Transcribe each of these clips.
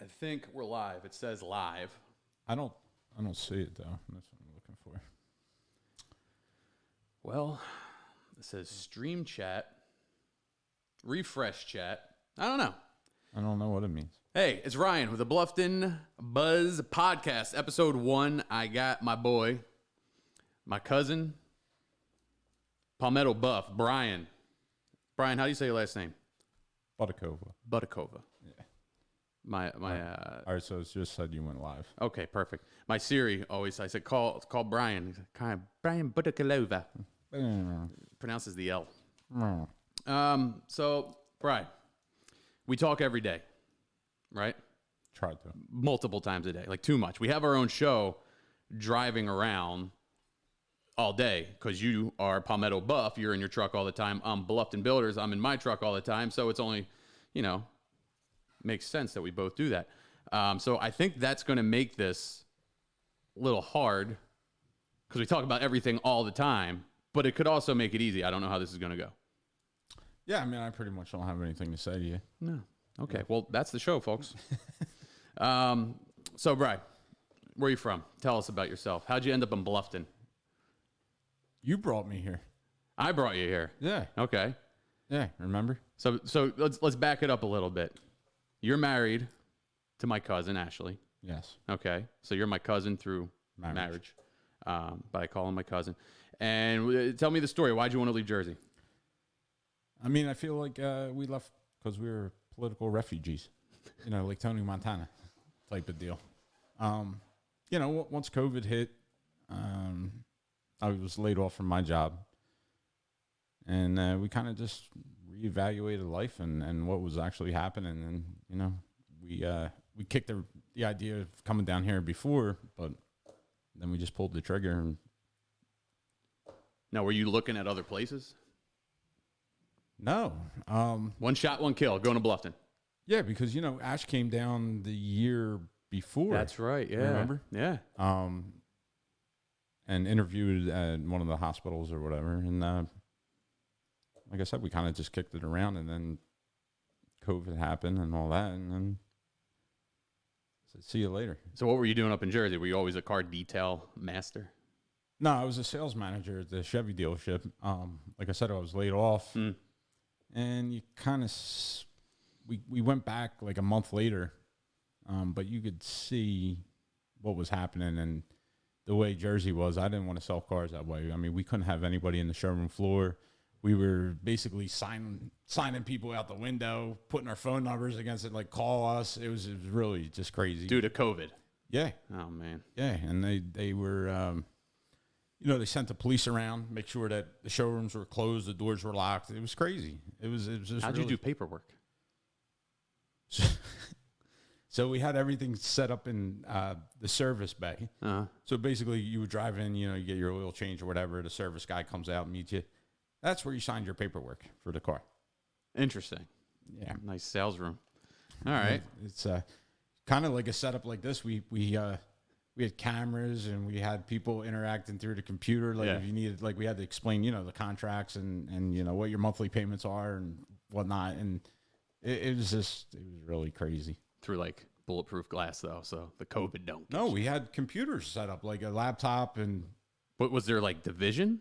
I think we're live. It says live. I don't see it though. That's what I'm looking for. Well, it says stream chat, refresh chat. I don't know. I don't know what it means. Hey, it's Ryan with the Bluffton Buzz Podcast, episode 1. I got my boy, my cousin, Palmetto Buff, Bryan. Bryan, how do you say your last name? Butakova. Yeah. My All right, so it's just said you went live. Okay, perfect. My Siri always, I said, call Bryan. He's like, Bryan Butakova. Pronounces the L. So, Bryan, we talk every day, right? Try to. Multiple times a day, like too much. We have our own show driving around all day because you are Palmetto Buff. You're in your truck all the time. I'm Bluffton Builders. I'm in my truck all the time. So it's only, makes sense that we both do that. So I think that's going to make this a little hard because we talk about everything all the time, but it could also make it easy. I don't know how this is going to go. Yeah, I mean, I pretty much don't have anything to say to you. No. Okay. Well, that's the show, folks. So, Bryan, where are you from? Tell us about yourself. How'd you end up in Bluffton? You brought me here. I brought you here. Yeah. Okay. Yeah, remember? So let's back it up a little bit. You're married to my cousin, Ashley. Yes. Okay. So you're my cousin through marriage. But I call him my cousin. And tell me the story. Why'd you want to leave Jersey? I mean, I feel like we left because we were political refugees, like Tony Montana type of deal. Once COVID hit, I was laid off from my job. And we kind of just reevaluated life and what was actually happening. And, we kicked the idea of coming down here before, but then we just pulled the trigger. And now, were you looking at other places? No. One shot, one kill, going to Bluffton. Yeah, because, Ash came down the year before. That's right, yeah. Remember? Yeah. And interviewed at one of the hospitals or whatever. And like I said, we kind of just kicked it around, and then COVID happened and all that, and then said, see you later. So what were you doing up in Jersey? Were you always a car detail master? No, I was a sales manager at the Chevy dealership. Like I said, I was laid off. And you kind of, we went back like a month later, but you could see what was happening and the way Jersey was. I didn't want to sell cars that way. I mean, we couldn't have anybody in the showroom floor. We were basically signing people out the window, putting our phone numbers against it, like call us. It was really just crazy. Due to COVID. Yeah. Oh, man. Yeah, and they were, they sent the police around, make sure that the showrooms were closed, the doors were locked. It was crazy. It was just How'd you do paperwork? So we had everything set up in the service bay. Uh-huh. So basically, you would drive in, you get your oil change or whatever. The service guy comes out and meets you. That's where you signed your paperwork for the car. Interesting. Yeah. Nice sales room. All right. It's kind of like a setup like this. We had cameras and we had people interacting through the computer. Like if you needed, like we had to explain, the contracts and what your monthly payments are and whatnot. And it was really crazy. Through like bulletproof glass though, so the COVID don't. No, we had computers set up, like a laptop and. What was there like division?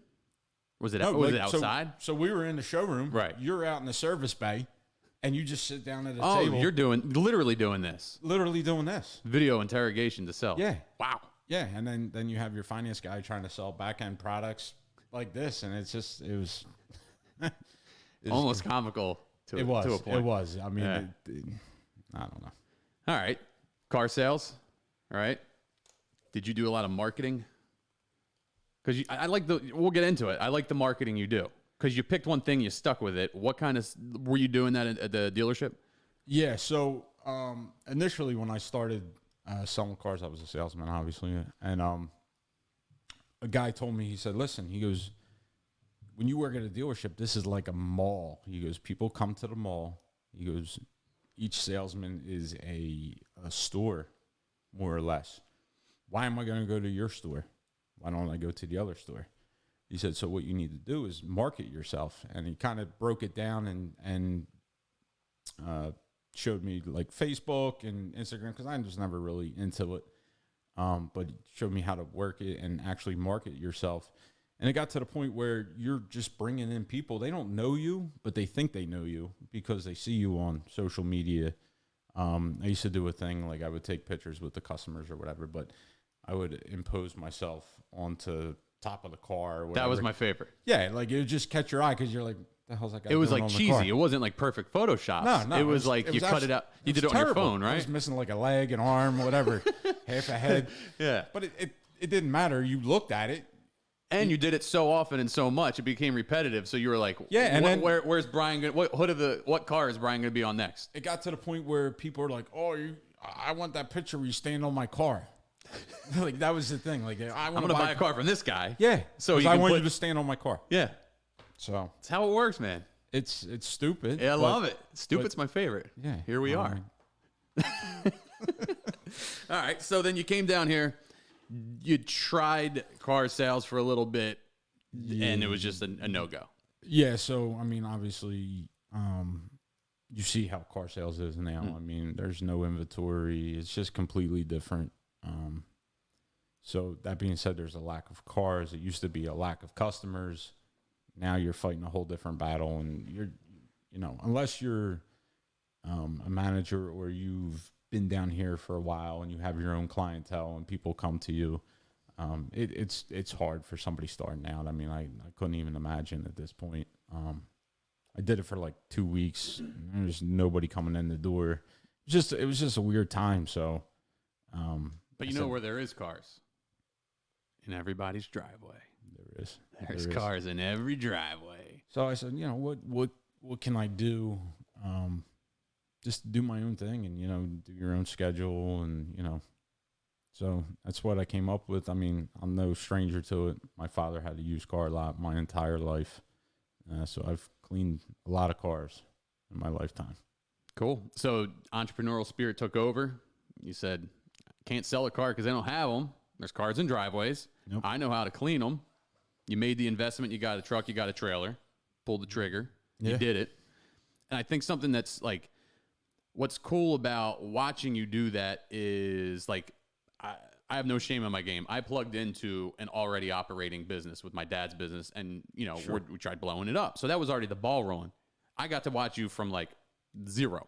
Was it outside? So we were in the showroom. Right. You're out in the service bay, and you just sit down at a table. Oh, you're literally doing this. Literally doing this. Video interrogation to sell. Yeah. Wow. Yeah, and then you have your finance guy trying to sell back-end products like this, and it was almost comical to a point. It was. I mean, I don't know. All right. Car sales. All right. Did you do a lot of marketing? Because we'll get into it. I like the marketing you do. Because you picked one thing, you stuck with it. What kind of, were you doing that at the dealership? Yeah, so initially when I started selling cars, I was a salesman, obviously. And a guy told me, he said, listen, he goes, when you work at a dealership, this is like a mall. He goes, people come to the mall. He goes, each salesman is a store, more or less. Why am I going to go to your store? Why don't I go to the other store? He said, so what you need to do is market yourself. And he kind of broke it down and showed me like Facebook and Instagram because I was never really into it. But it showed me how to work it and actually market yourself. And it got to the point where you're just bringing in people. They don't know you, but they think they know you because they see you on social media. I used to do a thing like I would take pictures with the customers or whatever, but I would impose myself onto top of the car or whatever. That was my favorite. Yeah, like it would just catch your eye because you're like, the hell's that guy? It was doing like on the car? cheesy. It wasn't like perfect Photoshop. No, it was like you cut it out. You did it on your phone, I right? was missing like a leg, an arm, whatever, half a head. Yeah. But it didn't matter. You looked at it. And you did it so often and so much, it became repetitive. So you were like, yeah, and then, where's Bryan going? What car is Bryan going to be on next? It got to the point where people are like, "Oh, I want that picture where you stand on my car." Like that was the thing. Like I'm going to buy a car from this guy. Yeah, so I want you to stand on my car. Yeah, so that's how it works, man. It's stupid. Yeah, I love it. Stupid's my favorite. Yeah, here we are. All right, so then you came down here. You tried car sales for a little bit, and it was just a no-go. Yeah, so, I mean, obviously, you see how car sales is now. I mean, there's no inventory. It's just completely different. So, that being said, there's a lack of cars. It used to be a lack of customers. Now you're fighting a whole different battle, and unless you're a manager or you've been down here for a while and you have your own clientele and people come to you, it's hard for somebody starting out. I mean, I couldn't even imagine at this point. I did it for like 2 weeks. There's nobody coming in the door. It was just a weird time. So, but you know where there is cars? In everybody's driveway. There is. There's cars in every driveway. So I said, what can I do? Just do my own thing and, do your own schedule and, so that's what I came up with. I mean, I'm no stranger to it. My father had a used car lot my entire life. So I've cleaned a lot of cars in my lifetime. Cool. So entrepreneurial spirit took over. You said, can't sell a car because they don't have them. There's cars in driveways. Nope. I know how to clean them. You made the investment. You got a truck. You got a trailer. Pulled the trigger. Yeah. You did it. And I think something that's like, what's cool about watching you do that is like, I have no shame in my game. I plugged into an already operating business with my dad's business and, Sure. we tried blowing it up. So that was already the ball rolling. I got to watch you from like zero,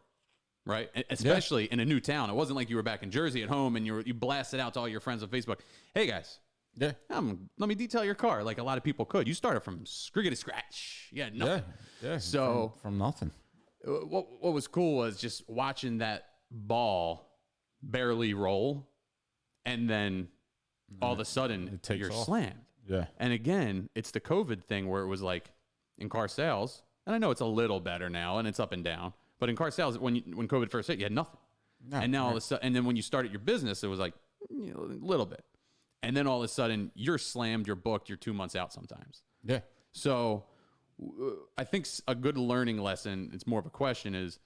right? Especially in a new town. It wasn't like you were back in Jersey at home and you blasted out to all your friends on Facebook. Hey guys. Yeah. Let me detail your car like a lot of people could. You started from scriggity scratch. Yeah. Nothing. Yeah. So from nothing. What was cool was just watching that ball barely roll, and then all of a sudden you're slammed. Yeah. And again, it's the COVID thing where it was like in car sales, and I know it's a little better now and it's up and down, but in car sales, when COVID first hit, you had nothing. No, and now all of a sudden, and then when you started your business, it was like a little bit. And then all of a sudden you're slammed, you're booked, you're 2 months out sometimes. Yeah. So I think a good learning lesson, it's more of a question, is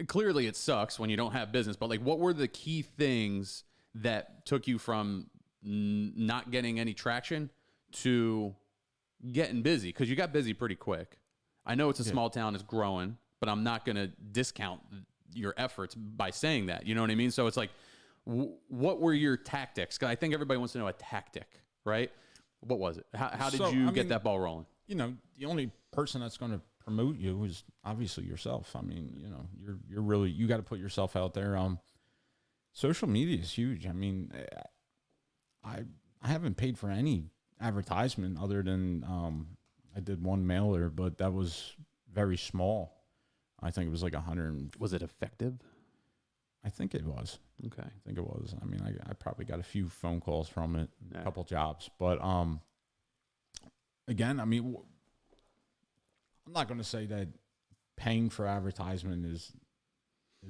clearly it sucks when you don't have business, but like what were the key things that took you from not getting any traction to getting busy? Because you got busy pretty quick. I know it's a small town, it's growing, but I'm not going to discount your efforts by saying that. You know what I mean? So it's like, what were your tactics? Because I think everybody wants to know a tactic, right? What was it? How did you get that ball rolling? The only person that's going to promote you is obviously yourself. I mean, you're really, you got to put yourself out there. Social media is huge. I mean, I haven't paid for any advertisement other than I did one mailer, but that was very small. I think it was like 100. Was it effective? I think it was. Okay. I think it was. I mean, I probably got a few phone calls from it, a couple jobs, but again, I mean, I'm not going to say that paying for advertisement is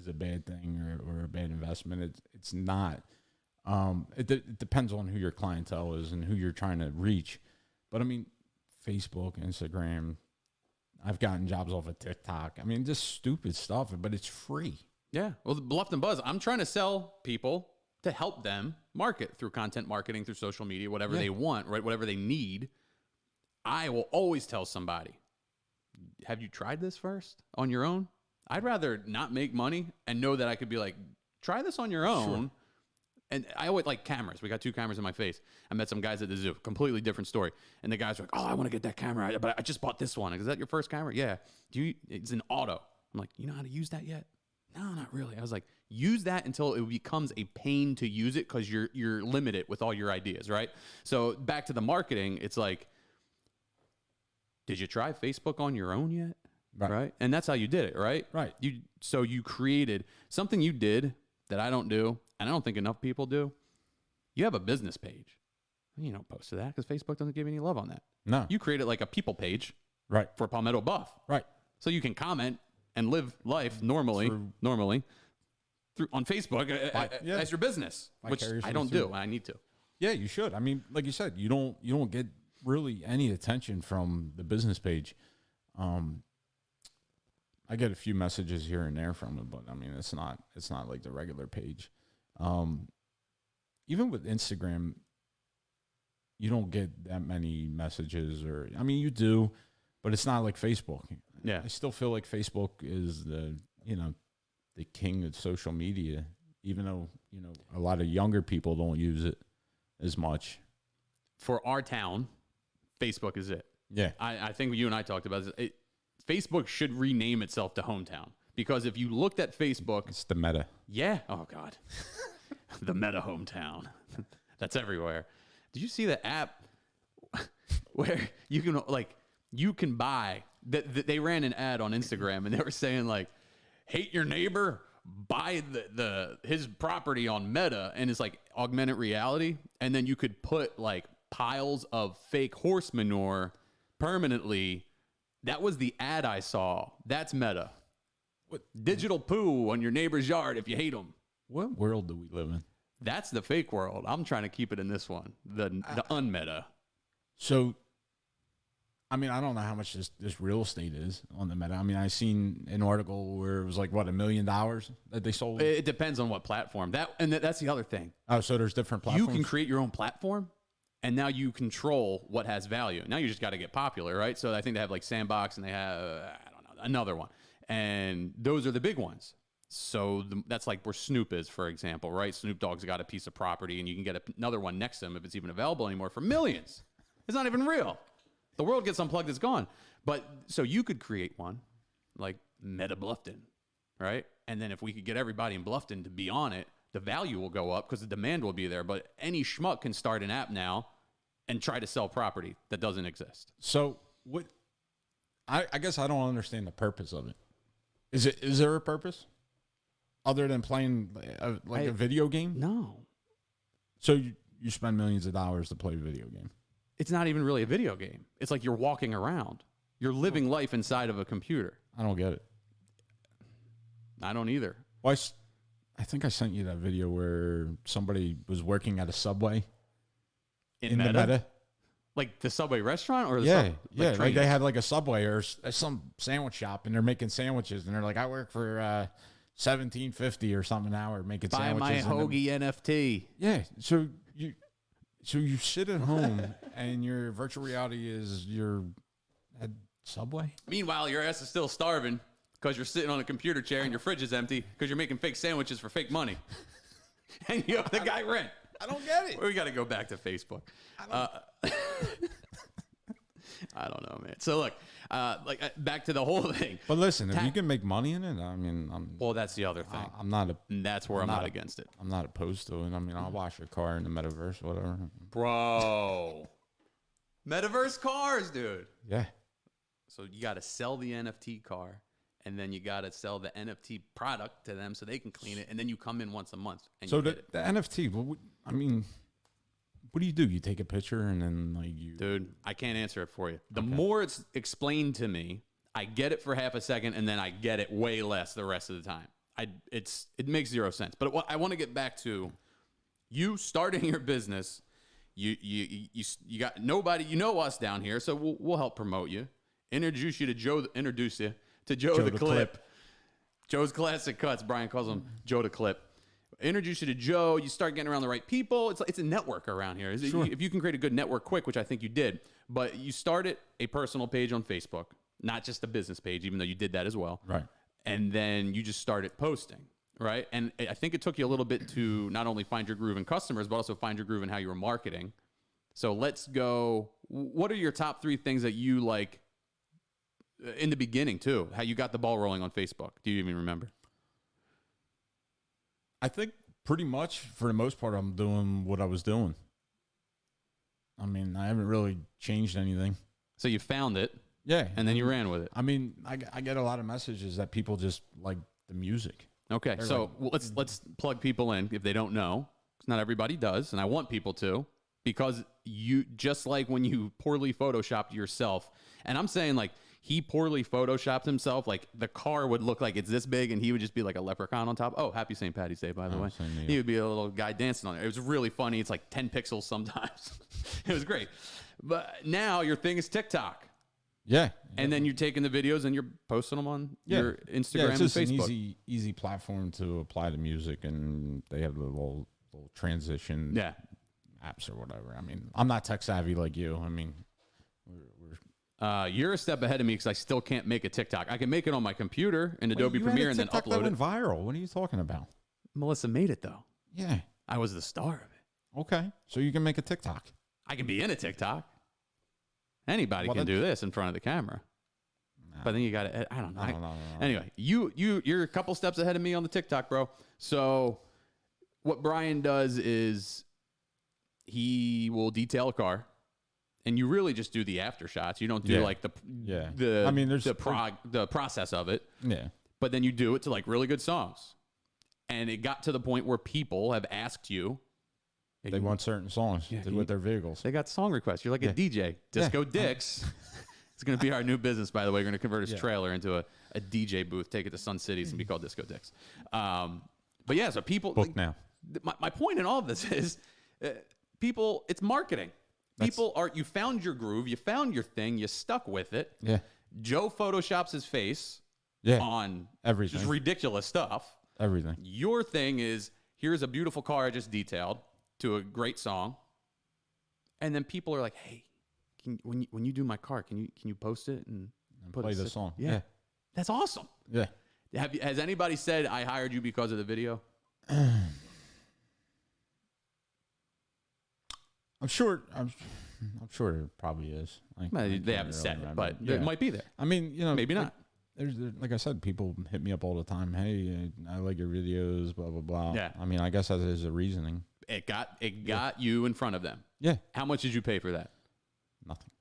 a bad thing or a bad investment. It's not. It depends on who your clientele is and who you're trying to reach. But I mean, Facebook, Instagram, I've gotten jobs off of TikTok. I mean, just stupid stuff, but it's free. Yeah. Well, the Bluffton Buzz, I'm trying to sell people to help them market through content marketing, through social media, whatever they want, right? Whatever they need. I will always tell somebody, have you tried this first on your own? I'd rather not make money and know that I could be like, try this on your own. Sure. And I always like cameras. We got 2 cameras in my face. I met some guys at the zoo. Completely different story. And the guys were like, oh, I want to get that camera, but I just bought this one. Is that your first camera? Yeah. It's an auto. I'm like, you know how to use that yet? No, not really. I was like, use that until it becomes a pain to use it because you're limited with all your ideas, right? So back to the marketing, it's like, did you try Facebook on your own yet? Right. And that's how you did it, right? Right. So you created something you did that I don't do, and I don't think enough people do. You have a business page. You don't post to that because Facebook doesn't give you any love on that. No. You created like a people page, right, for Palmetto Buff. Right. So you can comment and live life normally through on Facebook as your business, which I don't do. I need to. Yeah, you should. I mean, like you said, you don't get really any attention from the business page. I get a few messages here and there from it, but I mean, it's not like the regular page. Even with Instagram, you don't get that many messages, or I mean, you do, but it's not like Facebook. Yeah, I still feel like Facebook is the king of social media, even though a lot of younger people don't use it as much. For our town, Facebook is it. Yeah, I think you and I talked about this. Facebook should rename itself to Hometown, because if you looked at Facebook, it's the meta. Yeah. Oh God, the meta Hometown. That's everywhere. Did you see the app where you can buy that? They ran an ad on Instagram and they were saying like, hate your neighbor, buy his property on Meta, and it's like augmented reality, and then you could put like piles of fake horse manure permanently. That was the ad I saw. That's Meta. What? Digital poo on your neighbor's yard if you hate them. What world do we live in? That's the fake world. I'm trying to keep it in this one, the unmeta. So, I mean, I don't know how much this real estate is on the Meta. I mean, I seen an article where it was like, what, $1 million that they sold? It depends on what platform. That's the other thing. Oh, so there's different platforms? You can create your own platform, and now you control what has value. Now you just got to get popular, right? So I think they have like Sandbox, and they have, I don't know, another one. And those are the big ones. So that's like where Snoop is, for example, right? Snoop Dogg's got a piece of property, and you can get another one next to him if it's even available anymore for millions. It's not even real. The world gets unplugged, it's gone. But so you could create one like Meta Bluffton, right? And then if we could get everybody in Bluffton to be on it, the value will go up because the demand will be there. But any schmuck can start an app now and try to sell property that doesn't exist. So what? I guess I don't understand the purpose of it. Is there a purpose other than playing a video game? No. So you spend millions of dollars to play a video game. It's not even really a video game. It's like you're walking around. You're living life inside of a computer. I don't get it. I don't either. Well, I think I sent you that video where somebody was working at a Subway in the Meta. Like the Subway restaurant? Or the like they had like a Subway or some sandwich shop, and they're making sandwiches, and they're like, I work for $17.50 or something an hour making sandwiches. Buy my hoagie NFT. Yeah, so you sit at home and your virtual reality is you're at Subway. Meanwhile, your ass is still starving because you're sitting on a computer chair and your fridge is empty because you're making fake sandwiches for fake money. And you owe the guy rent. I don't get it. We got to go back to Facebook. I don't know, man. So look, back to the whole thing. But listen, if you can make money in it, I mean, well, that's the other thing. That's where I'm not against it. I'm not opposed to it. I mean, I'll wash your car in the metaverse, whatever. Bro, metaverse cars, dude. Yeah. So you got to sell the NFT car, and then you got to sell the NFT product to them so they can clean it, and then you come in once a month. And so the NFT, I mean, what do? You take a picture and then Dude, I can't answer it for you. The more it's explained to me, I get it for half a second, and then I get it way less the rest of the time. It makes zero sense. But I want to get back to you starting your business. You got nobody. You know us down here, so we'll help promote you. Introduce you to Joe the Clip. Joe's Classic Cuts. Bryan calls him Joe the Clip. Introduce you to Joe. You start getting around the right people. It's a network around here. Sure. If you can create a good network quick, which I think you did, but you started a personal page on Facebook. not just a business page, even though you did that as well. Right. And then you just started posting, right? And I think it took you a little bit to not only find your groove in customers, but also find your groove in how you were marketing. So let's go. What are your top 3 things that you like in the beginning too? How you got the ball rolling on Facebook? Do you even remember? I think pretty much for the most part, I'm doing what I was doing. I mean, I haven't really changed anything. So you found it. Yeah. And then you ran with it. I mean, I get a lot of messages that people just like the music. Okay. They're So let's plug people in if they don't know, because not everybody does. And I want people to, because you, just like when you poorly photoshopped yourself, and I'm saying like he poorly photoshopped himself, like the car would look like it's this big and he would just be like a leprechaun on top. Oh, happy St. Patty's Day, by the way. He would be a little guy dancing on it. It was really funny. It's like 10 pixels sometimes. It was great. But now your thing is TikTok. Yeah. And then you're taking the videos and you're posting them on your Instagram it's just and Facebook. an easy platform to apply to music, and they have the little transition apps or whatever. I mean, I'm not tech savvy like you. I mean, you're a step ahead of me because I still can't make a TikTok. I can make it on my computer in Adobe Premiere and then upload that it. went viral. What are you talking about? Melissa made it though. Yeah. I was the star of it. Okay. So you can make a TikTok. I can be in a TikTok. Anybody can do this in front of the camera. But then you got to, I don't know. No. Anyway, you're a couple steps ahead of me on the TikTok, bro. So what Bryan does is he will detail a car, and you really just do the after shots. You don't do like I mean, there's the process of it. Yeah. But then you do it to like really good songs. And it got to the point where people have asked you. They want certain songs with their vehicles. They got song requests. You're like a DJ. Disco Dicks. It's going to be our new business, by the way. We're going to convert his trailer into a DJ booth, take it to Sun Cities, and be called Disco Dicks. But yeah, so people. Book now. My point in all of this is people, it's marketing. People you found your groove, you found your thing, you stuck with it. Yeah. Joe photoshops his face on everything. Just ridiculous stuff. Everything. Your thing is, here's a beautiful car I just detailed to a great song. And then people are like, hey, when you do my car, can you post it and play the song? Yeah. That's awesome. Yeah. Has anybody said I hired you because of the video? I'm sure it probably is. They haven't said it, but it might be there. I mean, maybe not. Like I said, people hit me up all the time. Hey, I like your videos, blah blah blah. Yeah. I mean, I guess that is a reasoning. It got you in front of them. Yeah. How much did you pay for that?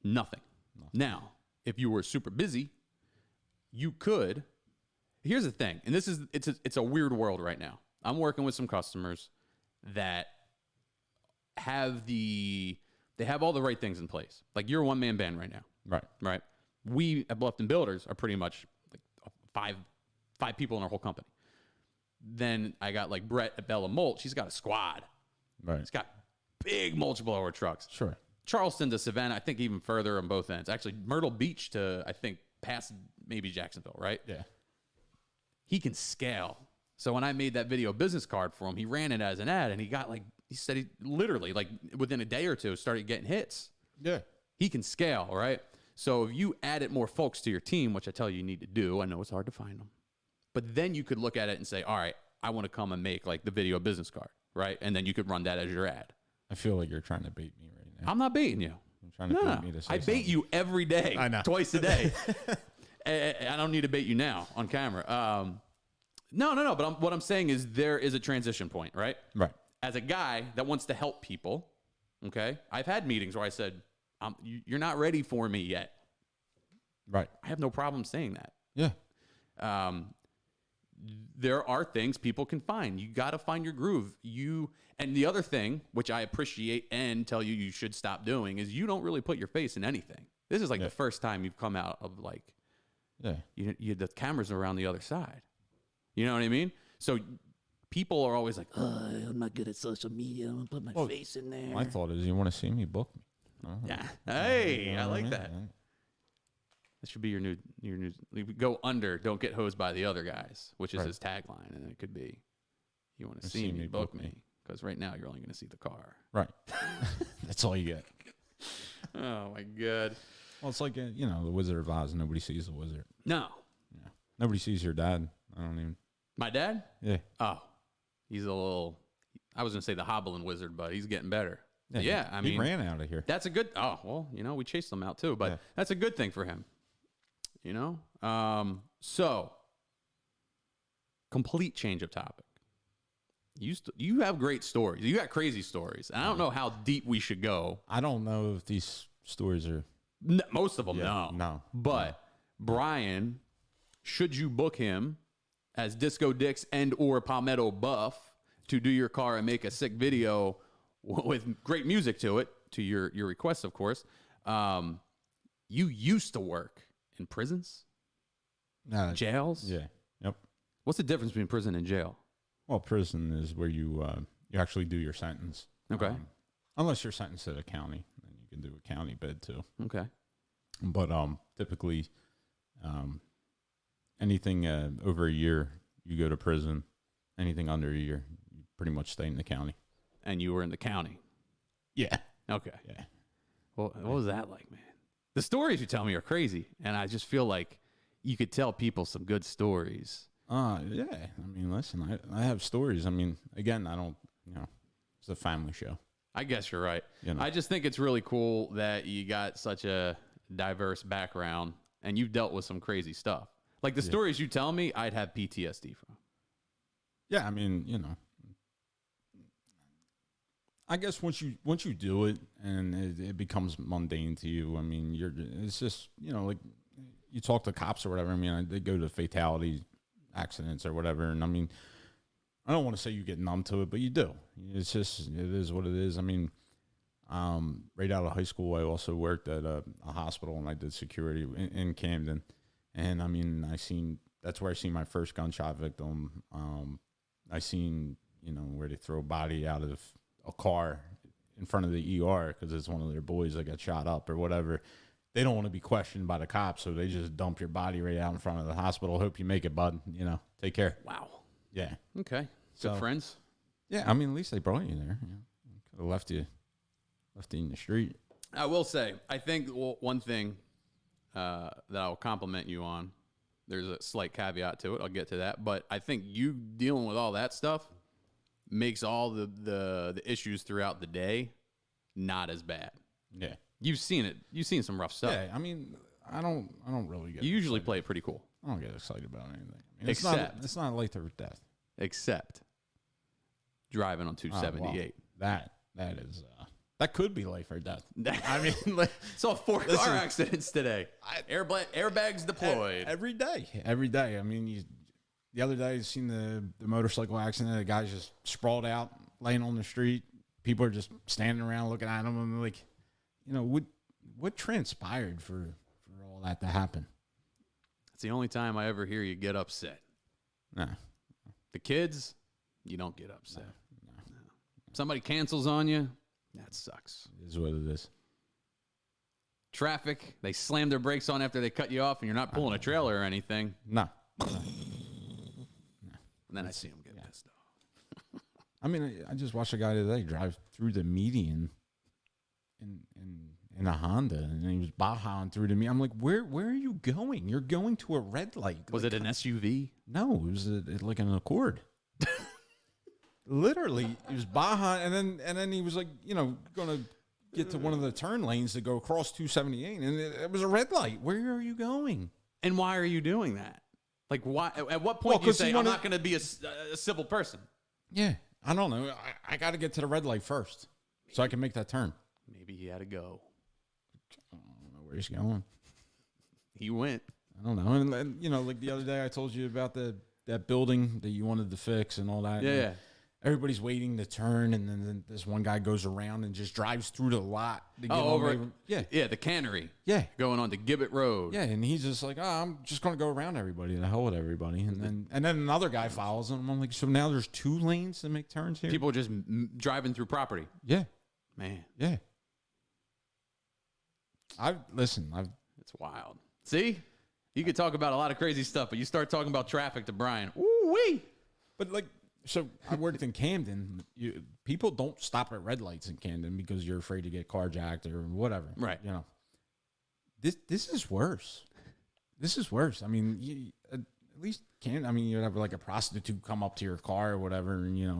Nothing. Now, if you were super busy, you could. Here's the thing, and it's a weird world right now. I'm working with some customers that have all the right things in place. Like you're a one-man band right now. Right. We at Bluffton Builders are pretty much like five people in our whole company. Then I got like Brett at Bella Mulch. He's got a squad. Right. He's got big mulch blower trucks. Sure. Charleston to Savannah, I think even further on both ends. Actually, Myrtle Beach to, I think, past maybe Jacksonville, right? Yeah. He can scale. So when I made that video business card for him, he ran it as an ad, and he said he literally, like, within a day or two, started getting hits. Yeah. He can scale, right? So if you added more folks to your team, which I tell you need to do, I know it's hard to find them, but then you could look at it and say, all right, I want to come and make, like, the video business card, right? And then you could run that as your ad. I feel like you're trying to bait me right now. I'm not baiting you. I'm trying to bait me to say I bait you every day. I know. Twice a day. I don't need to bait you now on camera. No. But what I'm saying is there is a transition point, right? Right. As a guy that wants to help people, okay, I've had meetings where I said, you're not ready for me yet. Right. I have no problem saying that. Yeah. There are things people can find. You got to find your groove. And the other thing, which I appreciate and tell you should stop doing, is you don't really put your face in anything. This is like the first time you've come out of like, the cameras are around the other side. You know what I mean? So people are always like, I'm not good at social media. I'm going to put my face in there. My thought is, you want to see me, book me. Yeah. Hey, I like that. That should be your new. Go under, don't get hosed by the other guys, which is his tagline, and it could be, you want to see me, book me, because right now you're only going to see the car. Right. That's all you get. Oh my god. Well, it's like, the Wizard of Oz. Nobody sees the wizard. No. Yeah. Nobody sees your dad. I don't even. My dad? Yeah. Oh, he's a little, I was going to say the hobbling wizard, but he's getting better. Yeah, I he mean. ran out of here. That's a good, we chased him out too, but that's a good thing for him. So, complete change of topic. You have great stories. You got crazy stories. And I don't know how deep we should go. I don't know if these stories are. Most of them, no. But Bryan, should you book him as Disco Dix and or Palmetto Buff to do your car and make a sick video with great music to it, to your request, of course, you used to work in prisons? Jails? Yeah. Yep. What's the difference between prison and jail? Well, prison is where you actually do your sentence. Okay. Unless you're sentenced to the county, then you can do a county bid too. Okay. But typically, anything over a year, you go to prison. Anything under a year, you pretty much stay in the county. And you were in the county? Yeah. Okay. Yeah. Well, what was that like, man? The stories you tell me are crazy, and I just feel like you could tell people some good stories. Yeah. I mean, listen, I have stories. I mean, again, I don't, it's a family show. I guess you're right. I just think it's really cool that you got such a diverse background and you've dealt with some crazy stuff. Like the stories you tell me, I'd have PTSD from. Yeah. I mean, I guess once you do it and it becomes mundane to you, I mean, it's just, like you talk to cops or whatever. I mean, they go to fatality accidents or whatever. And I mean, I don't want to say you get numb to it, but you do. It's just, it is what it is. I mean, right out of high school, I also worked at a hospital and I did security in Camden. And I mean, that's where I seen my first gunshot victim. I seen, where they throw a body out of a car in front of the ER because it's one of their boys that got shot up or whatever. They don't want to be questioned by the cops, so they just dump your body right out in front of the hospital. Hope you make it, bud. Take care. Wow. Yeah. Okay. Good friends. Yeah, I mean, at least they brought you there. Could have left you in the street. I will say, I think one thing that I'll compliment you on, there's a slight caveat to it. I'll get to that. But I think you dealing with all that stuff makes all the issues throughout the day not as bad. Yeah. You've seen it. You've seen some rough stuff. Yeah, I mean, I don't really get You usually excited. play it pretty cool. I don't get excited about anything. I mean, it's not life or death. Except driving on 278. Well, that is that could be life or death. I mean, saw 4 car accidents today. Airbags deployed every day. I mean, the other day I seen the motorcycle accident. The guy's just sprawled out, laying on the street. People are just standing around looking at him. I'm like, what transpired for all that to happen? It's the only time I ever hear you get upset. Nah. The kids, you don't get upset. No. Somebody cancels on you, that sucks. It is what it is. Traffic, they slam their brakes on after they cut you off and you're not pulling a trailer or anything. No. And then I see them get pissed off. I mean, I just watched a guy today drive through the median in a Honda, and he was bajaing through to me. I'm like, where are you going? You're going to a red light. Was it an SUV? No, it was like an Accord. Literally, he was bajaing, and then he was like, going to get to one of the turn lanes to go across 278, and it was a red light. Where are you going? And why are you doing that? Like, why? At what point do you say, I'm not going to be a civil person? Yeah, I don't know. I got to get to the red light first so I can make that turn. Maybe he had to go. I don't know where he's going. He went. I don't know. And like the other day I told you about that building that you wanted to fix and all that. Yeah. Everybody's waiting to turn, and then this one guy goes around and just drives through the lot. To get over. Yeah. Yeah, the cannery. Yeah. Going on to Gibbet Road. Yeah, and he's just like, I'm just going to go around everybody. The hell with everybody. And then another guy follows him. I'm like, so now there's 2 lanes to make turns here? People just driving through property. Yeah. Man. Yeah. It's wild. See? You could talk about a lot of crazy stuff, but you start talking about traffic to Bryan. Ooh-wee. But so I worked in Camden. People don't stop at red lights in Camden because you're afraid to get carjacked or whatever. Right. This is worse. This is worse. I mean, you, at least can't. I mean, you'd have like a prostitute come up to your car or whatever, and you're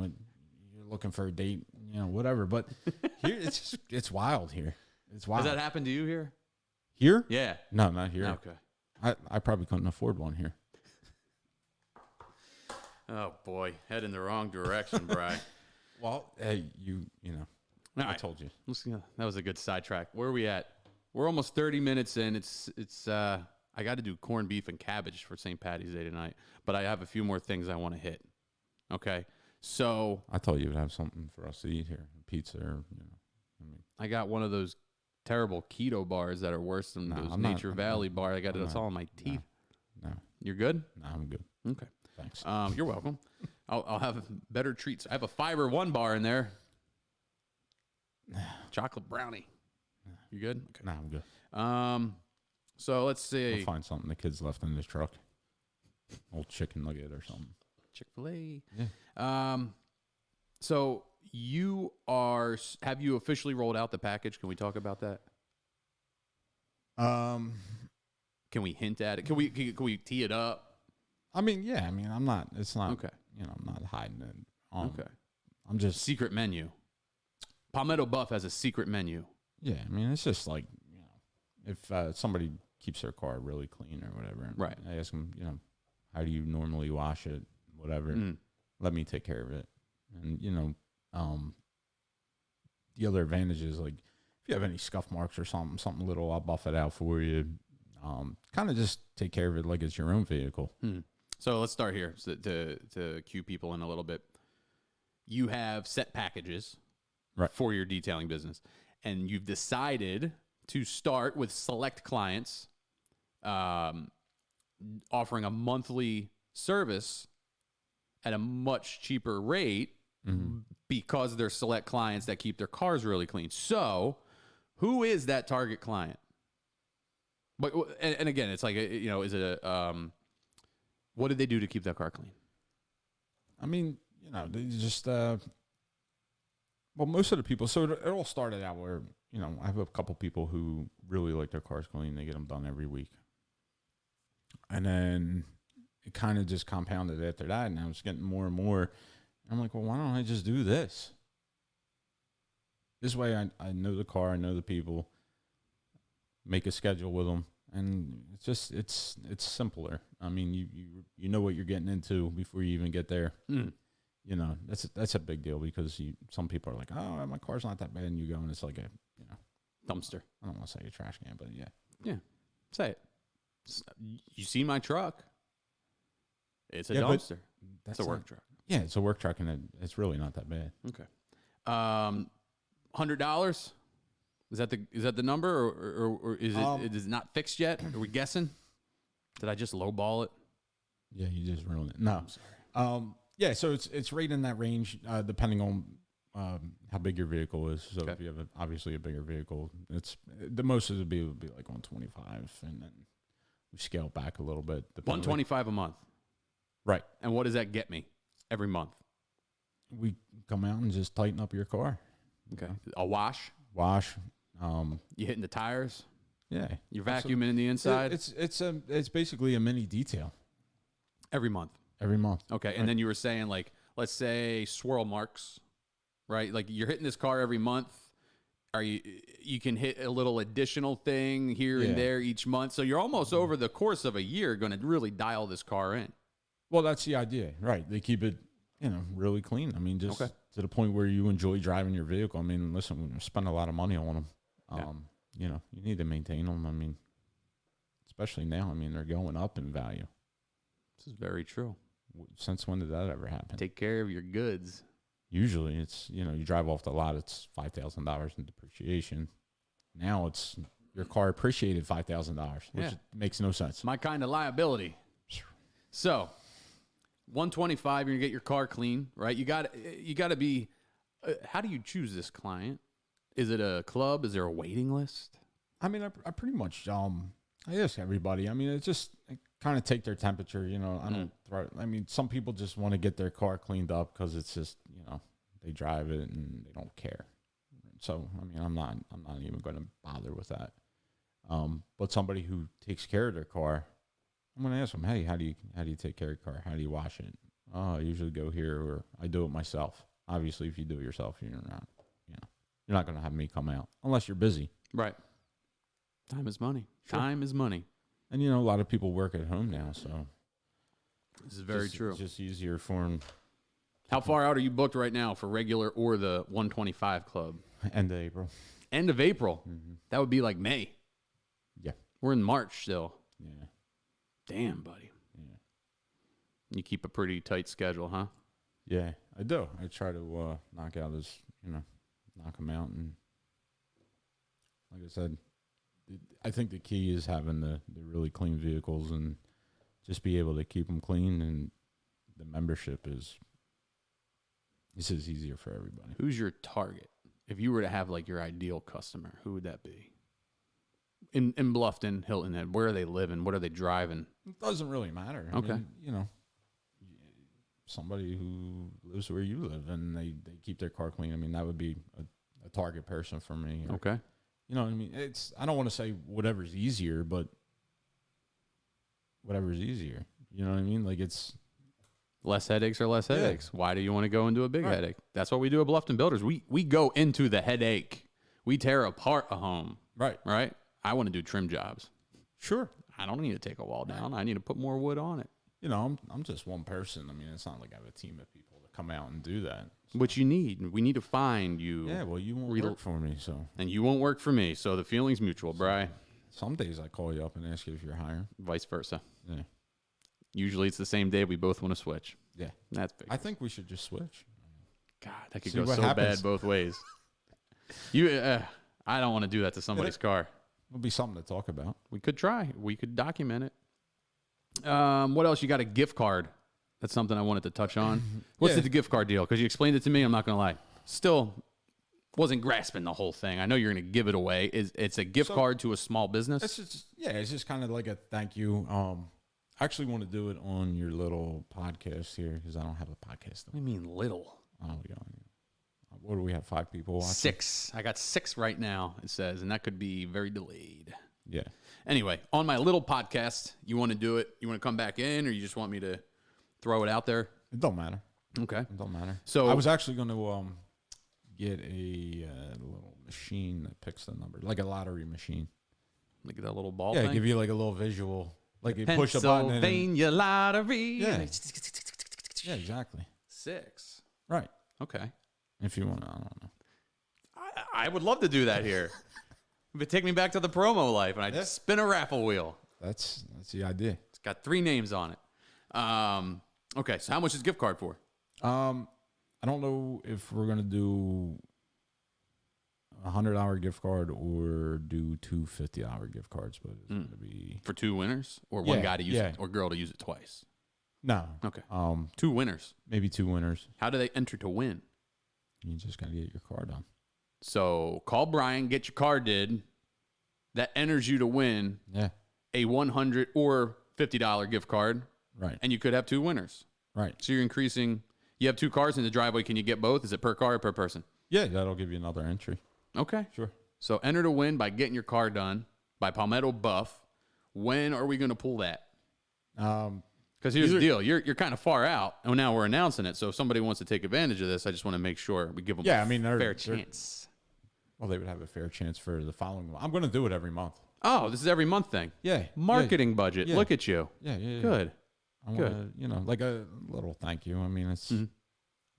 looking for a date, whatever. But here, it's wild here. It's wild. Has that happened to you here? Here? Yeah. No, not here. Okay. I probably couldn't afford one here. Oh boy, head in the wrong direction, Bryan. Well, hey, I told you. That was a good sidetrack. Where are we at? We're almost 30 minutes in. I got to do corned beef and cabbage for St. Patty's Day tonight, but I have a few more things I want to hit. Okay, so I thought you would have something for us to eat here, pizza, or I got one of those terrible keto bars that are worse than those Nature Valley bar. I got it's all in my teeth. No. You're good? No, I'm good. Okay. Thanks. You're welcome. I'll have better treats. I have a Fiber One bar in there. Chocolate brownie. You good? Okay. No, I'm good. So let's see. We'll find something the kids left in this truck. Old chicken nugget or something. Chick-fil-A. Yeah. So have you officially rolled out the package? Can we talk about that? Can we hint at it? Can we tee it up? I mean, yeah. I mean, I'm not. It's not. Okay. I'm not hiding it. Okay. I'm just secret menu. Palmetto Buff has a secret menu. Yeah. I mean, it's just like if somebody keeps their car really clean or whatever, right? I ask them, how do you normally wash it? Whatever. Let me take care of it. And the other advantage is like if you have any scuff marks or something little, I'll buff it out for you. Kind of just take care of it like it's your own vehicle. So let's start here to cue people in a little bit. You have set packages for your detailing business, and you've decided to start with select clients, offering a monthly service at a much cheaper rate because they're select clients that keep their cars really clean. So who is that target client? But and again, it's like, is it what did they do to keep that car clean? I mean, they just, most of the people, so it all started out where, I have a couple people who really like their cars clean. They get them done every week. And then it kind of just compounded after that. And I was getting more and more. I'm like, well, why don't I just do this? This way I know the car, I know the people, make a schedule with them. And it's simpler. I mean, you know what you're getting into before you even get there. That's a big deal because some people are like, oh, my car's not that bad, and you go and it's like a dumpster. I don't want to say a trash can, but yeah, say it. You see my truck? It's a dumpster. That's a work truck. Yeah, it's a work truck, and it's really not that bad. Okay, $100. Is that the number, or is it not fixed yet? Are we guessing? Did I just lowball it? Yeah, you just ruined it. No, I'm sorry. Yeah, so it's right in that range, depending on how big your vehicle is. So if you have obviously a bigger vehicle, it's the most it would be like 125, and then we scale back a little bit. 125 a month, right? And what does that get me every month? We come out and just tighten up your car. Okay, a wash. You hitting the tires? Yeah. You're vacuuming in the inside? It's basically a mini detail. Every month? Every month. Okay, and then you were saying, like, let's say swirl marks, right? Like, you're hitting this car every month. You can hit a little additional thing here and there each month. So you're almost over the course of a year going to really dial this car in. Well, that's the idea, right? They keep it, really clean. I mean, just to the point where you enjoy driving your vehicle. I mean, listen, we spend a lot of money on them. You need to maintain them. I mean, especially now. I mean, they're going up in value. This is very true. Since when did that ever happen? Take care of your goods. Usually it's, you drive off the lot, it's $5,000 in depreciation. Now it's your car appreciated $5,000, which makes no sense. My kind of liability. So 125, you're going to get your car clean, right? You got to be, how do you choose this client? Is it a club? Is there a waiting list? I mean, I pretty much, I ask everybody. I mean, it's just kind of take their temperature, I don't throw. I mean, some people just want to get their car cleaned up because it's just, they drive it and they don't care. So, I mean, I'm not even going to bother with that. But somebody who takes care of their car, I'm going to ask them, hey, how do you take care of your car? How do you wash it? Oh, I usually go here, or I do it myself. Obviously, if you do it yourself, you're not going to have me come out unless you're busy. Right. Time is money. Sure. Time is money. And, a lot of people work at home now, so. This is very true. It's just easier for them. How far out are you booked right now for regular or the 125 club? End of April. End of April? Mm-hmm. That would be like May. Yeah. We're in March still. Yeah. Damn, buddy. Yeah. You keep a pretty tight schedule, huh? Yeah, I do. I try to knock them out. And like I said, I think the key is having the really clean vehicles and just be able to keep them clean. And the membership is easier for everybody. Who's your target? If you were to have like your ideal customer, who would that be? In Bluffton, Hilton Head, where are they living? What are they driving? It doesn't really matter. I mean, somebody who lives where you live and they keep their car clean. I mean, that would be a target person for me. Okay. You know what I mean? I don't want to say whatever's easier, but whatever's easier. You know what I mean? Like it's less headaches or less headaches. Why do you want to go into a big headache? That's what we do at Bluffton Builders. We go into the headache. We tear apart a home. Right. I want to do trim jobs. Sure. I don't need to take a wall down. I need to put more wood on it. I'm just one person. I mean, it's not like I have a team of people to come out and do that. So. Which you need. We need to find you. Yeah, well, you won't work for me, so. And you won't work for me, so the feeling's mutual, Bri. Some days I call you up and ask you if you're hiring. Vice versa. Yeah. Usually it's the same day we both want to switch. Yeah. That's big. I think we should just switch. God, that could See go what so happens. bad both ways. I don't want to do that to somebody's car. It'll be something to talk about. We could try. We could document it. What else? You got a gift card. That's something I wanted to touch on. What's the gift card deal? Because you explained it to me. I'm not going to lie. Still wasn't grasping the whole thing. I know you're going to give it away. It's a gift card to a small business? It's just kind of like a thank you. I actually want to do it on your little podcast here because I don't have a podcast. What do you mean little? Oh, yeah. What do we have? 5 people watching? 6. I got 6 right now, it says, and that could be very delayed. Yeah. Anyway, on my little podcast, you want to do it? You want to come back in, or you just want me to throw it out there? It don't matter. Okay. It don't matter. So I was actually going to get a little machine that picks the number, like a lottery machine. Look at that little ball Yeah, thing. give you like a little visual. Like you push a button. Pennsylvania lottery. Yeah. Yeah, exactly. 6. Right. Okay. If you want to, I don't know. I would love to do that here. But take me back to the promo life, and I just spin a raffle wheel. That's the idea. It's got 3 names on it. Okay, so how much is gift card for? I don't know if we're gonna do a $100 gift card or do 2 $50 gift cards, but it's gonna be For 2 winners, or one guy to use it, or girl to use it twice? no. Okay. 2 winners. Maybe 2 winners. How do they enter to win? You just gotta get your card on. So call Bryan, get your card did. That enters you to win a $100 or $50 gift card. Right. And you could have 2 winners. Right. So you're increasing. You have 2 cars in the driveway. Can you get both? Is it per car or per person? Yeah, that'll give you another entry. Okay. Sure. So enter to win by getting your car done by Palmetto Buff. When are we going to pull that? Because here's the deal. You're kind of far out, and now we're announcing it. So if somebody wants to take advantage of this, I just want to make sure we give them a fair chance. Well, they would have a fair chance for the following month. I'm going to do it every month. Oh, this is every month thing. Yeah. Marketing budget. Yeah. Look at you. Yeah. Good. I want to, like a little thank you. I mean, it's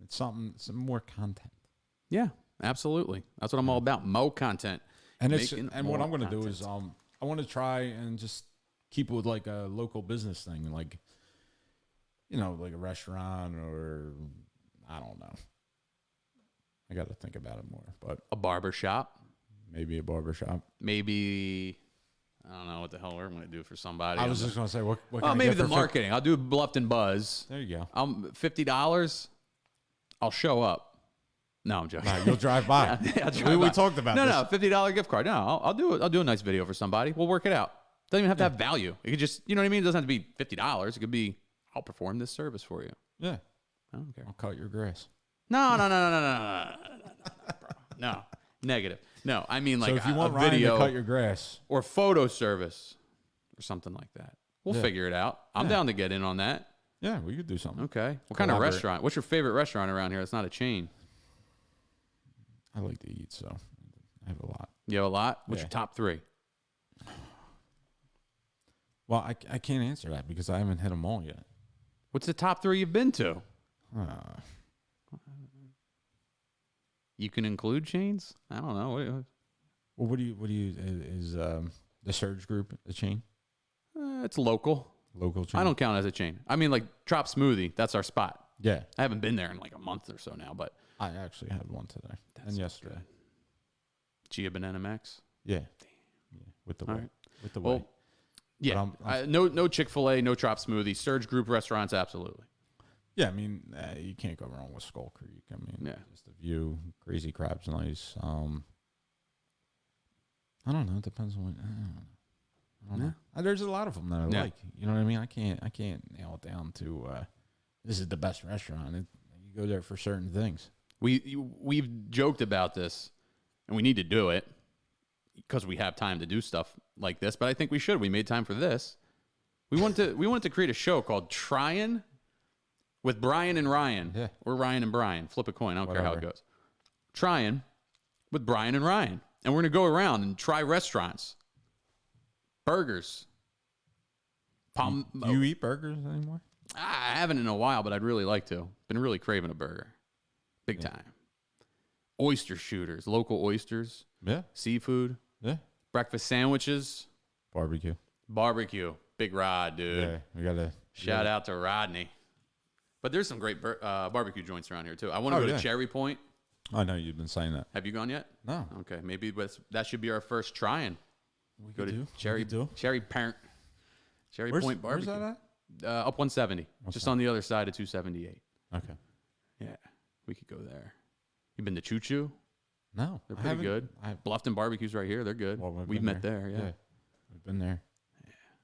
something, some more content. Yeah, absolutely. That's what I'm all about. More content. And what I'm going to do is I want to try and just keep it with like a local business thing, like like a restaurant or I don't know. I got to think about it more, but a barber shop. Maybe a barber shop. Maybe I don't know what the hell we're going to do for somebody. I was just going to say what can oh, I maybe get the for marketing. I'll do Bluffton Buzz. There you go. $50. I'll show up. No, I'm joking. Nah, you'll drive by. We talked about this. No, $50 gift card. No, I'll do it. I'll do a nice video for somebody. We'll work it out. Doesn't even have to have value. It could just, you know what I mean? It doesn't have to be $50. It could be, I'll perform this service for you. Yeah. I don't care. I'll cut your grass. No. Negative. No, I mean like So if you want a Ryan video to cut your grass, or photo service or something like that. We'll Yeah. figure it out. I'm down to get in on that. yeah, we could do something. Okay. What kind of Collaborate. restaurant? What's your favorite restaurant around here? It's not a chain. I like to eat, so I have a lot. You have a lot? What's Yeah. your top 3? Well, I can't answer that because I haven't hit them all yet. What's the top 3 you've been to? You can include chains? I don't know. Well, what do you is the Surge Group a chain? It's local. Local chain? I don't count it as a chain. I mean, like Trop Smoothie. That's our spot. Yeah, I haven't been there in like a month or so now, but I actually had one today and yesterday. Gia Banana Max. Yeah, with the All way. right. With the Well, way. yeah. I'm- No Chick-fil-A, no Trop Smoothie. Surge Group restaurants, absolutely. Yeah, I mean, you can't go wrong with Skull Creek. I mean, Yeah. just the view, Crazy Crab's nice. I don't know. It depends on what. I don't know. There's a lot of them that I Yeah. like. You know what I mean? I can't nail it down to this is the best restaurant. You go there for certain things. We've joked about this, and we need to do it because we have time to do stuff like this. But I think we should. We made time for this. We wanted to create a show called Tryin' with Bryan and Ryan, Yeah. or Ryan and Bryan. Flip a coin. I don't care how it Whatever. goes. Tryin' with Bryan and Ryan, and we're gonna go around and try restaurants, burgers. Do you eat burgers anymore? I haven't in a while, but I'd really like to. Been really craving a burger, big time. Oyster shooters, local oysters, Yeah, seafood, yeah. breakfast sandwiches, Barbecue. barbecue. Big Rod, dude. Yeah, we gotta Shout out to Rodney. But there's some great barbecue joints around here too. I want to Oh, go yeah. to Cherry Point. I know you've been saying that. Have you gone yet? No, Okay, maybe that should be our first try-in. we Go could to do. Cherry We could do. Cherry Parent. Cherry Where's, Point where's Barbecue. that Up 170, just on the other side of 278. at? Okay. Yeah, we could go there. You been to Choo Choo? No, They're I pretty haven't- good. Bluffton Barbecue's right here. They're good. Well, We've been met there. Yeah. we've been there.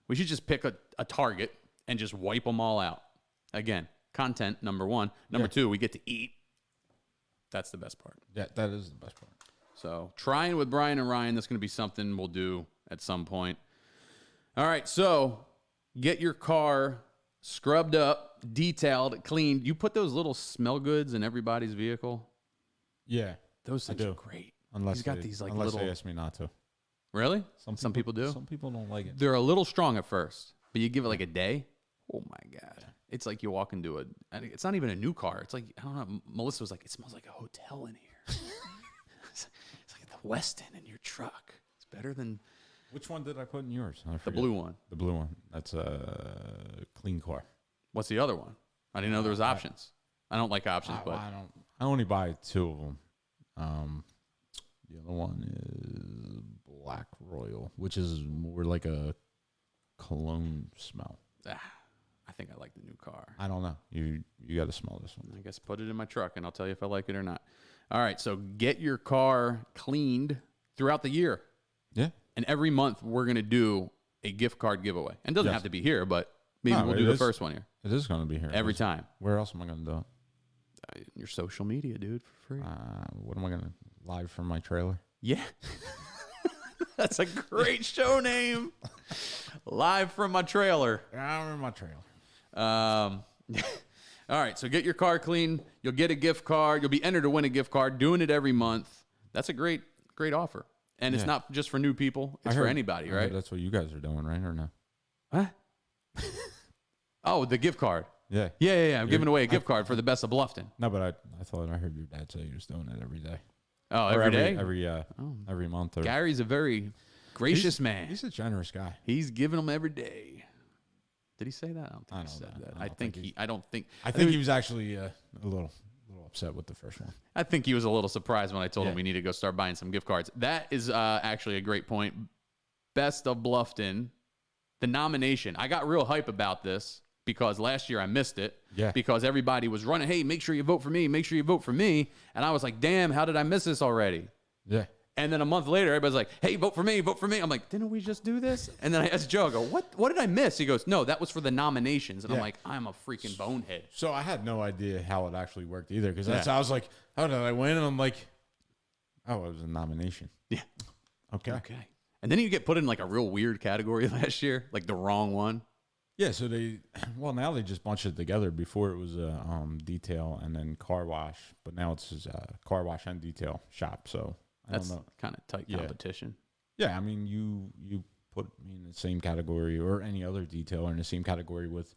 We should just pick a target and just wipe them all out. Again, content, number 1. Number 2, we get to eat. That's the best part. Yeah, that is the best part. So trying with Bryan and Ryan, that's going to be something we'll do at some point. All right, so get your car scrubbed up, detailed, cleaned. You put those little smell goods in everybody's vehicle. Yeah, Those I things are do. great. unless He's got they, these like unless little. they ask me not to. Really? Some people do. Some people don't like it. They're a little strong at first, but you give it like a day. Oh my god! It's like you walk into a. It's not even a new car. It's like I don't know. Melissa was like, it smells like a hotel in here. it's like the Westin in your truck. It's better than Which one did I put in yours? I the forget. blue one. The blue one. That's a clean car. What's the other one? I didn't know there was options. I don't like options, but I don't. I only buy 2 of them. The other one is Black Royal, which is more like a cologne smell. I think I like the new car. I don't know. You got to smell this one. I guess put it in my truck and I'll tell you if I like it or not. All right, so get your car cleaned throughout the year. Yeah. And every month we're going to do a gift card giveaway. And it doesn't Yes. have to be here, but maybe No, we'll it do the is. first one here. It is going to be here. Every time. Where else am I going to do it? Your social media, dude, for free. What am I going to live from my trailer? Yeah. That's a great show name. Live from my trailer. I'm in my trailer. All right, so get your car clean. You'll get a gift card. You'll be entered to win a gift card. Doing it every month. That's a great offer. And it's Yeah. not just for new people. It's for anybody, I heard right? that's what you guys are doing, right? Or no? Huh? Oh, the gift card. Yeah. Yeah. I'm giving away a gift card for the best of Bluffton. No, but I thought I heard your dad say he was doing it every day. Oh, Or every day? every month. Or Gary's a very gracious man. He's a generous guy. He's giving them every day. Did he say that? I don't think I he don't said know. that. I I don't think think he. I don't think. I think he was actually a little upset with the first one. I think he was a little surprised when I told him Yeah. we need to go start buying some gift cards. That is actually a great point. Best of Bluffton, the nomination. I got real hype about this because last year I missed it. Yeah. Because everybody was running, hey, make sure you vote for me. Make sure you vote for me. And I was like, damn, how did I miss this already? Yeah. And then a month later, everybody's like, hey, vote for me, vote for me. I'm like, didn't we just do this? And then I asked Joe, I go, what did I miss? He goes, no, that was for the nominations. And I'm Yeah. like, I'm a freaking bonehead. So I had no idea how it actually worked either because Yeah. I was like, how did I win? And I'm like, Oh, it was a nomination. Yeah. Okay. Okay. And then you get put in like a real weird category last year, like the wrong one. Yeah, so now they just bunch it together. Before it was a detail and then car wash, but now it's a car wash and detail shop. So I don't know. Kind of tight competition. Yeah, I mean, you put me in the same category or any other detailer in the same category with,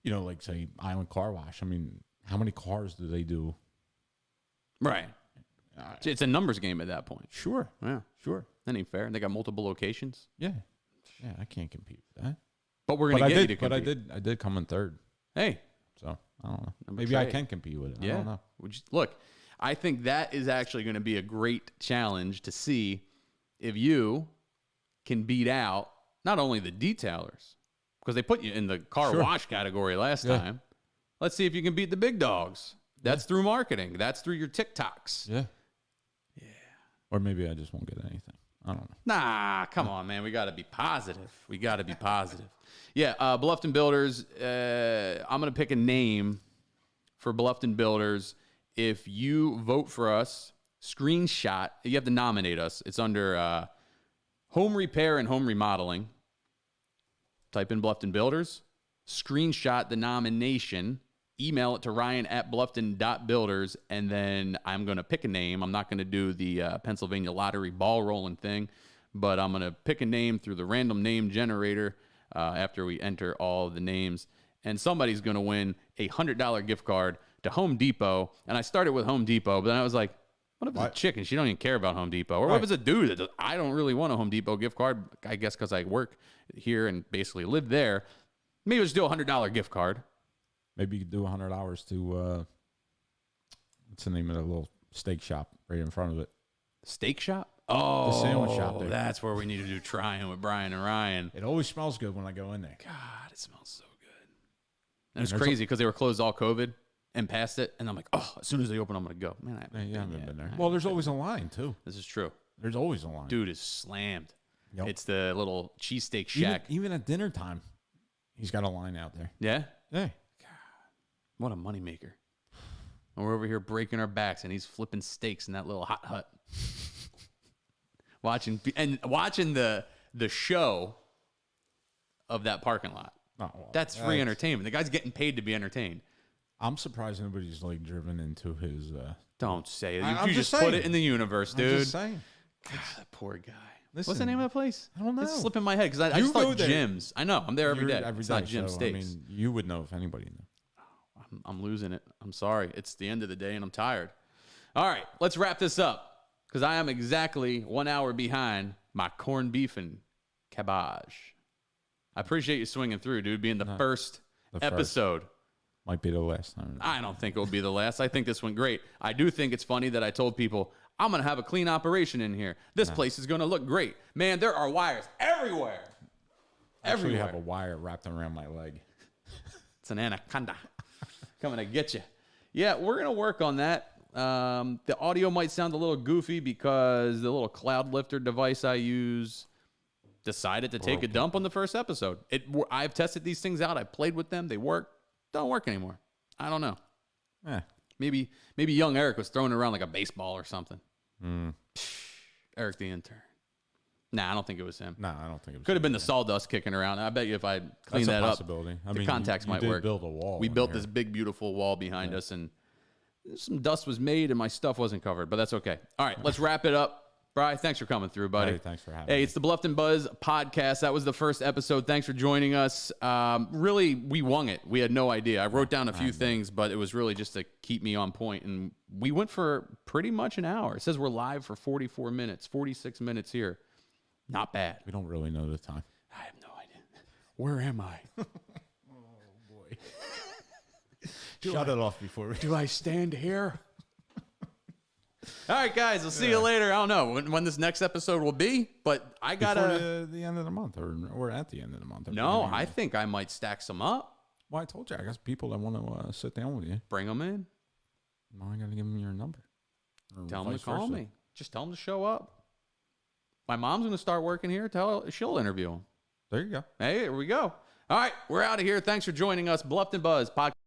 like say Island Car Wash. I mean, how many cars do they do? Right. It's a numbers game at that point. Sure. Yeah. Sure. That ain't fair. They got multiple locations. Yeah. Yeah, I can't compete with that. But we're going to get you to But compete. I did come in third. Hey. So, I don't know. Number Maybe trade. I can compete with it. Yeah. I don't know. Look, I think that is actually going to be a great challenge to see if you can beat out not only the detailers, because they put you in the car wash category last time. Let's see if you can beat the big dogs. That's through marketing. That's through your TikToks. Yeah. Yeah. Or maybe I just won't get anything. I don't know. Nah, come on, man. We got to be positive. Yeah, Bluffton Builders. I'm going to pick a name for Bluffton Builders. If you vote for us, screenshot. You have to nominate us. It's under home repair and home remodeling. Type in Bluffton Builders. Screenshot the nomination. Email it to ryan@bluffton.builders, and then I'm going to pick a name. I'm not going to do the Pennsylvania lottery ball rolling thing, but I'm going to pick a name through the random name generator after we enter all the names, and somebody's going to win a $100 gift card to Home Depot. And I started with Home Depot, but then I was like, what if it's a chick and she don't even care about Home Depot? Or what if it's a dude that I don't really want a Home Depot gift card, I guess because I work here and basically live there. Maybe let's do a $100 gift card. Maybe you could do $100 to, what's the name of the little steak shop right in front of it? Steak shop? Oh, the sandwich shop there. That's where we need to do trying with Bryan and Ryan. It always smells good when I go in there. God, it smells so good. And it's crazy because they were closed all COVID and past it. And I'm like, oh, as soon as they open, I'm going to go. Man, I haven't been there. Well, there's always a line, too. This is true. There's always a line. Dude is slammed. Yep. It's the little cheesesteak shack. Even at dinner time, he's got a line out there. Yeah? Yeah. What a moneymaker. And we're over here breaking our backs, and he's flipping steaks in that little hot hut. watching the show of that parking lot. Oh, well, that's free entertainment. The guy's getting paid to be entertained. I'm surprised nobody's like driven into his. Don't say it. I'm You just put it in the universe, dude. I'm just saying. God, that poor guy. Listen, what's the name of that place? I don't know. It's slipping my head because I just thought Jim's. I know. I'm there every day. It's not Jim's Steaks. I mean, you would know if anybody knew. I'm losing it. I'm sorry. It's the end of the day and I'm tired. All right, let's wrap this up because I am exactly 1 hour behind my corned beef and cabbage. I appreciate you swinging through, dude, being the first episode. Might be the last time. I don't think it will be the last. I think this went great. I do think it's funny that I told people I'm going to have a clean operation in here. This place is going to look great. Man, there are wires everywhere. I actually have a wire wrapped around my leg. It's an anaconda coming to get you. Yeah, we're going to work on that. The audio might sound a little goofy because the little cloud lifter device I use decided to take a dump on the first episode. I've tested these things out. I played with them. They work. Don't work anymore. I don't know. Maybe young Eric was throwing it around like a baseball or something. Eric the intern. Nah, I don't think it was him. Nah, I don't think it was. Could have been the sawdust kicking around. I bet you if I cleaned that up, the contacts might work. Build a wall. We built this big, beautiful wall behind us, and some dust was made, and my stuff wasn't covered, but that's okay. All right, let's wrap it up. Bryan, thanks for coming through, buddy. Hey, thanks for having me. Hey, it's the Bluffton Buzz podcast. That was the first episode. Thanks for joining us. Really, we wung it. We had no idea. I wrote down a few things, but it was really just to keep me on point, and we went for pretty much an hour. It says we're live for 44 minutes, 46 minutes here. Not bad. We don't really know the time. I have no idea. Where am I? Oh, boy. Shut it off before. Do I stand here? All right, guys. We'll see you later. I don't know when this next episode will be, but I got to the end of the month or at the end of the month. No, I think I might stack some up. Well, I told you. I got people that want to sit down with you. Bring them in. No, I got to give them your number. Tell them to call me. Just tell them to show up. My mom's going to start working here. She'll interview them. There you go. Hey, here we go. All right, we're out of here. Thanks for joining us. Bluffton Buzz Podcast.